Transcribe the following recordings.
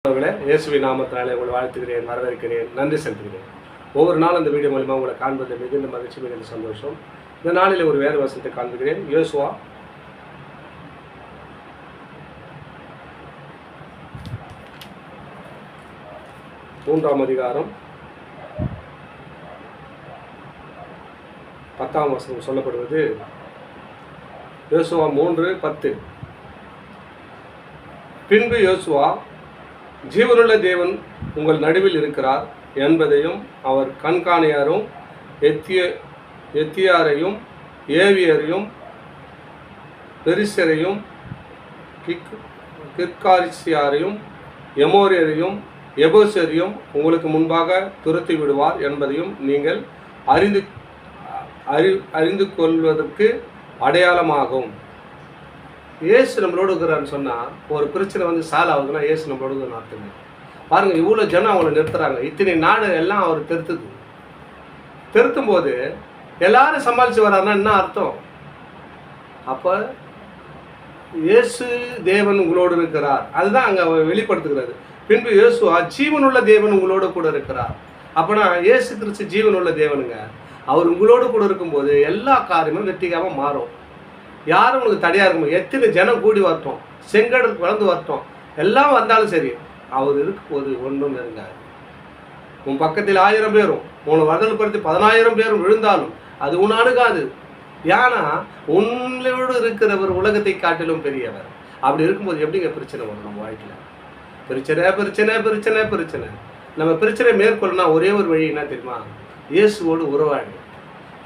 இயேசுவின் நாமத்தினாலே உங்களை வாழ்த்துகிறேன், வரவேற்கிறேன், நன்றி செலுத்துகிறேன். ஒவ்வொரு நாள் அந்த வீடியோ மூலமாக உங்களை காண்பது மிகுந்த மகிழ்ச்சி, மிகுந்த சந்தோஷம். இந்த நாளில் ஒரு வேத வசனத்தை காண்பிக்கிறேன். யோசுவா 3ஆம் அதிகாரம் 10ஆம் வசனம் சொல்லப்படுவது. யோசுவா 3:10. பின்பு யோசுவா, ஜீவனுள்ள தேவன் உங்கள் நடுவில் இருக்கிறார் என்பதையும் அவர் கண்காணியாரும் எத்தியாரையும் ஏவியரையும் பெரிசரையும் கிர்காரிசியாரையும் எமோரியரையும் எபோசரையும் உங்களுக்கு முன்பாக துரத்தி விடுவார் என்பதையும் நீங்கள் அறிந்து கொள்வதற்கு அடையாளமாகும். இயேசு நம்மளோடு இருக்கிறான்னு சொன்னால், ஒரு பிரச்சனை வந்து சால் ஆகுதுன்னா இயேசு நம்மளோடு இருக்கிற அர்த்தங்க. பாருங்கள், இவ்வளோ ஜனம் அவங்களை நிறுத்துறாங்க. இத்தனை நாடு எல்லாம் அவர் திருத்தும் போது எல்லாரும் சமாளித்து வர்றாருன்னா என்ன அர்த்தம்? அப்போ இயேசு தேவன் உங்களோடு இருக்கிறார், அதுதான் அங்கே வெளிப்படுத்துகிறது. பின்பு யோசுவா, ஜீவனுள்ள தேவன் உங்களோடு கூட இருக்கிறார். அப்போனா இயேசு கிறிஸ்து ஜீவனுள்ள தேவனுங்க. அவர் உங்களோடு கூட இருக்கும்போது எல்லா காரியமும் வெற்றிக்காமல் மாறும். யாரும் உங்களுக்கு தடையாக இருக்கும். எத்தனை ஜனம் கூடி வரட்டும், செங்கடல் வளர்ந்து வரட்டும், எல்லாம் வந்தாலும் சரி, அவர் இருக்கும்போது ஒன்றும் நெருங்காது. உன் பக்கத்தில் 1000 பேரும் உன்னை வதல்படுத்தி 10,000 பேரும் விழுந்தாலும் அது உன் அணுகாது. ஏன்னா உங்களோடு இருக்கிறவர் உலகத்தை காட்டிலும் பெரியவர். அப்படி இருக்கும்போது எப்படிங்க பிரச்சனை வரும் நம்ம வாழ்க்கையில்? பிரச்சனை. நம்ம பிரச்சனை மேற்கொள்ளணும்னா ஒரே ஒரு வழி என்ன தெரியுமா? இயேசுவோடு உறவாடு,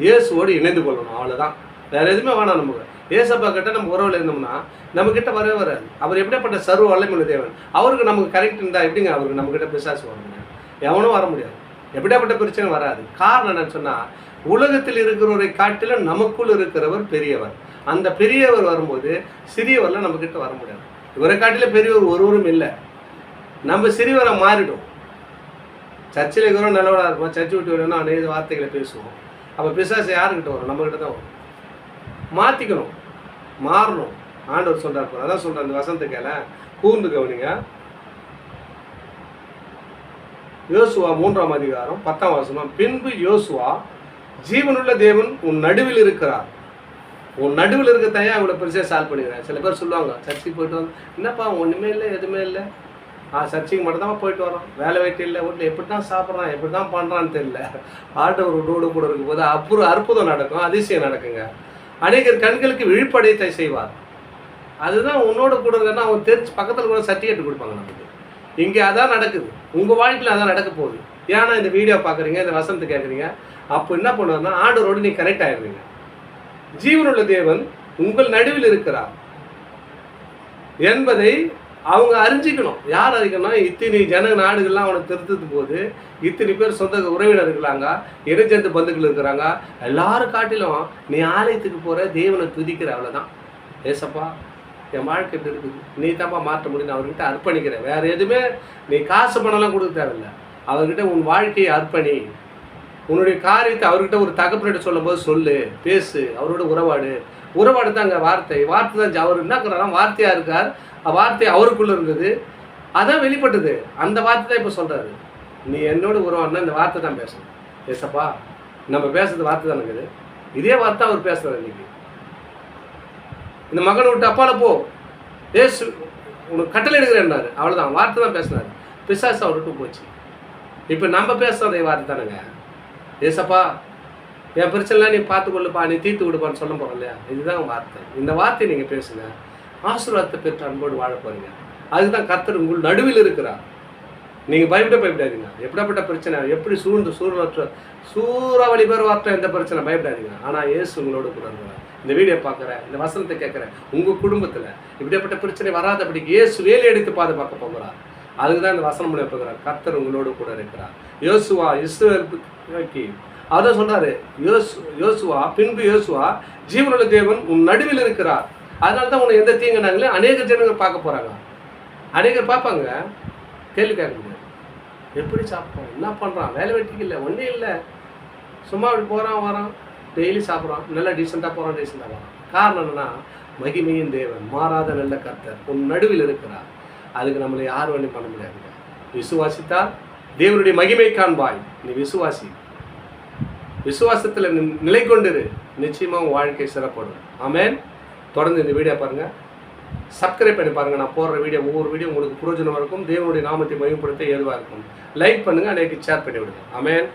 இயேசுவோடு இணைந்து கொள்ளணும், அவ்வளோதான். வேறு எதுவுமே வேணாம். நமக்கு ஏசப்பா கிட்ட நம்ம உறவில் இருந்தோம்னா நம்மக்கிட்ட வரவே வராது. அவர் எப்படிப்பட்ட சர்வ வல்லமையுள்ள தேவன். அவருக்கு நமக்கு கரெக்ட் இருந்தால் எப்படிங்க அவருக்கு நம்மக்கிட்ட பிசாசு வரணுங்க? எவனும் வர முடியாது. எப்படியாப்பட்ட பிரச்சனை வராது. காரணம் என்னன்னு சொன்னால், உலகத்தில் இருக்கிறவரை காட்டிலும் நமக்குள் இருக்கிறவர் பெரியவர். அந்த பெரியவர் வரும்போது சிறியவரில் நம்மக்கிட்ட வர முடியாது. இவரை காட்டிலும் பெரியவர் ஒருவரும் இல்லை. நம்ம சிறியவரை மாறிடும். சர்ச்சில் இருக்கிறவங்க நல்லவராக இருப்போம், சர்ச்சை விட்டு வரணும்னா அநேக வார்த்தைகளை பேசுவோம். அப்போ பிசாசு யாருக்கிட்ட வரும்? நம்மக்கிட்ட தான் வரும். மாற்றிக்கணும், மாறணும். ஆண்டவர் சொல்கிறார். அதான் சொல்கிறேன், அந்த வசனத்தை கேள கூர்ந்து கவனிங்க. யோசுவா 3ஆம் அதிகாரம் 10ஆம் வசனம். பின்பு யோசுவா, ஜீவனுள்ள தேவன் உன் நடுவில் இருக்கிறார். உன் நடுவில் இருக்க தயா இவ்வளோ பெருசாக சால்வ் பண்ணிக்கிறேன். சில பேர் சொல்லுவாங்க, சர்ச்சுக்கு போயிட்டு வந்து என்னப்பா ஒன்றுமே இல்லை, எதுவுமே இல்லை, சர்ச்சுக்கு மட்டும்தான் போயிட்டு வரோம், வேலை வெட்டி இல்லை, வீட்டில் எப்படி தான் சாப்பிட்றான், எப்படி தான் பண்ணுறான்னு தெரியல. ஆண்டவர் உன்னோடு கூட இருக்கும்போது அற்புதம் நடக்கும், அதிசயம் நடக்குங்க. அநேகர் கண்களுக்கு விழிப்படையத்தை செய்வார். அதுதான் உன்னோட கூட இருக்கா. அவன் தெரிஞ்சு பக்கத்தில் கூட சர்டிஃபிகேட் கொடுப்பாங்க நமக்கு. இங்கே அதான் நடக்குது, உங்கள் வாழ்க்கையில் அதான் நடக்க போகுது. ஏன்னா இந்த வீடியோ பார்க்குறீங்க, இந்த வசனத்தை கேட்குறீங்க, அப்போ என்ன பண்ணுவார்னா ஆண்டவரோடு நீ கனெக்ட் ஆகிடுவீங்க. ஜீவனுள்ள தேவன் உங்கள் நடுவில் இருக்கிறார் என்பதை அவங்க அறிஞ்சிக்கணும். யார் அறிக்கணும்? இத்தனை நாடுகள்லாம் அவனை திருத்தது போது இத்தனை பேர் சொந்த உறவினர் இருக்கிறாங்க, இணைச்சந்து பந்துக்கள் இருக்கிறாங்க. எல்லாரும் காட்டிலும் நீ ஆலயத்துக்கு போகிற, தேவனை துதிக்கிற, அவ்வளோதான். ஏசப்பா என் வாழ்க்கை எப்படி இருக்குது, நீ தான்ப்பா மாற்ற முடியும், அவர்கிட்ட அர்ப்பணிக்கிறேன். வேறு எதுவுமே நீ காசு பணம்லாம் கொடுக்க தேவையில்லை. அவர்கிட்ட உன் வாழ்க்கையை அர்ப்பணி. உன்னுடைய காரியத்தை அவர்கிட்ட ஒரு தகப்பனிட்ட சொல்லும் போது சொல்லு, பேசு, அவரோட உறவாடு தான் அங்கே வார்த்தை தான். அவர் என்ன இருக்கிறாரா, வார்த்தையாக இருக்கார். வார்த்தை அவருக்குள்ளே இருந்தது, அதான் வெளிப்பட்டது. அந்த வார்த்தை தான் இப்போ சொல்கிறாரு. நீ என்னோட உறவாடினா இந்த வார்த்தை தான் பேசணும். ஏசப்பா நம்ம பேசுறது வார்த்தை தான் இருக்குது. இதே வார்த்தை அவர் பேசுகிறார். இன்னைக்கு இந்த மகனை விட்டு அப்பால போ, ஏசு உனக்கு கட்டளை எடுக்கிறேன்னாரு. அவ்வளோதான், வார்த்தை தான் பேசினார். பிசாசு அவர்கிட்ட போச்சு. இப்போ நம்ம பேசுகிறதே வார்த்தை தானுங்க. ஏசப்பா என் பிரச்சனைலாம் நீ பார்த்துக்கொள்ளுப்பா, நீ தீர்த்து விடுப்பான்னு சொல்ல போகிறோம் இல்லையா? இதுதான் வார்த்தை. இந்த வார்த்தையை நீங்கள் பேசுங்க, ஆசீர்வாதத்தை பெற்று அன்போடு வாழ போகிறீங்க. அதுதான் கர்த்தர் உங்கள் நடுவில் இருக்கிறார். நீங்கள் பயப்படாதீங்க. எப்படிப்பட்ட பிரச்சனை, எப்படி சூறாவளி பேர் வார்த்தை, எந்த பிரச்சனை பயப்படாதீங்க. ஆனால் இயேசு உங்களோட கூட இருக்கிறார். இந்த வீடியோ பார்க்குறேன், இந்த வசனத்தை கேட்குறேன், உங்கள் குடும்பத்தில் இப்படிப்பட்ட பிரச்சனை வராதபடிக்கு இயேசு வேலை எடுத்து பாதுகாக்க போகிறார். அதுக்கு தான் இந்த வசனம் முடிய போகிறார். கர்த்தர் உங்களோடு கூட இருக்கிறார். யோசுவா இஸ்ரவேலுக்கு அதான் சொல்கிறாரு. யோசுவா, பின்பு யோசுவா, ஜீவனுள்ள தேவன் உன் நடுவில் இருக்கிறார். அதனால தான் உன்னை எந்த தீங்குனாங்களே அநேக ஜனங்கள் பார்க்க போகிறாங்க. அநேகர் பார்ப்பாங்க, கேள்வி கேட்க முடியாது. எப்படி சாப்பிட்றோம், என்ன பண்ணுறான், வேலை வெட்டிக்கு இல்லை, ஒன்றும் இல்லை, சும்மா அப்படி போகிறான் வரான், டெய்லி சாப்பிட்றான், நல்லா டீசெண்டாக போகிறான், டீசெண்டாக வரான். காரணம் என்னன்னா, மகிமையின் தேவன், மாறாத நல்ல கர்த்தர் உன் நடுவில் இருக்கிறார். அதுக்கு நம்மளை யார் வேணும் பண்ண முடியாதுங்க. விசுவாசித்தால் தேவனுடைய மகிமை காண்பாய். நீ விசுவாசி, விசுவாசத்தில் நிலை கொண்டிரு, நிச்சயமாக உங்கள் வாழ்க்கை சிறப்படும். ஆமென். தொடர்ந்து இந்த வீடியோ பாருங்கள், சப்ஸ்கிரைப் பண்ணி பாருங்கள். நான் போடுற வீடியோ ஒவ்வொரு வீடியோ உங்களுக்கு பிரயோஜனமாக இருக்கும், தேவனுடைய நாமத்தை மகிமைப்படுத்த ஏதுவாக இருக்கும். லைக் பண்ணுங்கள், அன்றைக்கு ஷேர் பண்ணி விடுங்க. ஆமென்.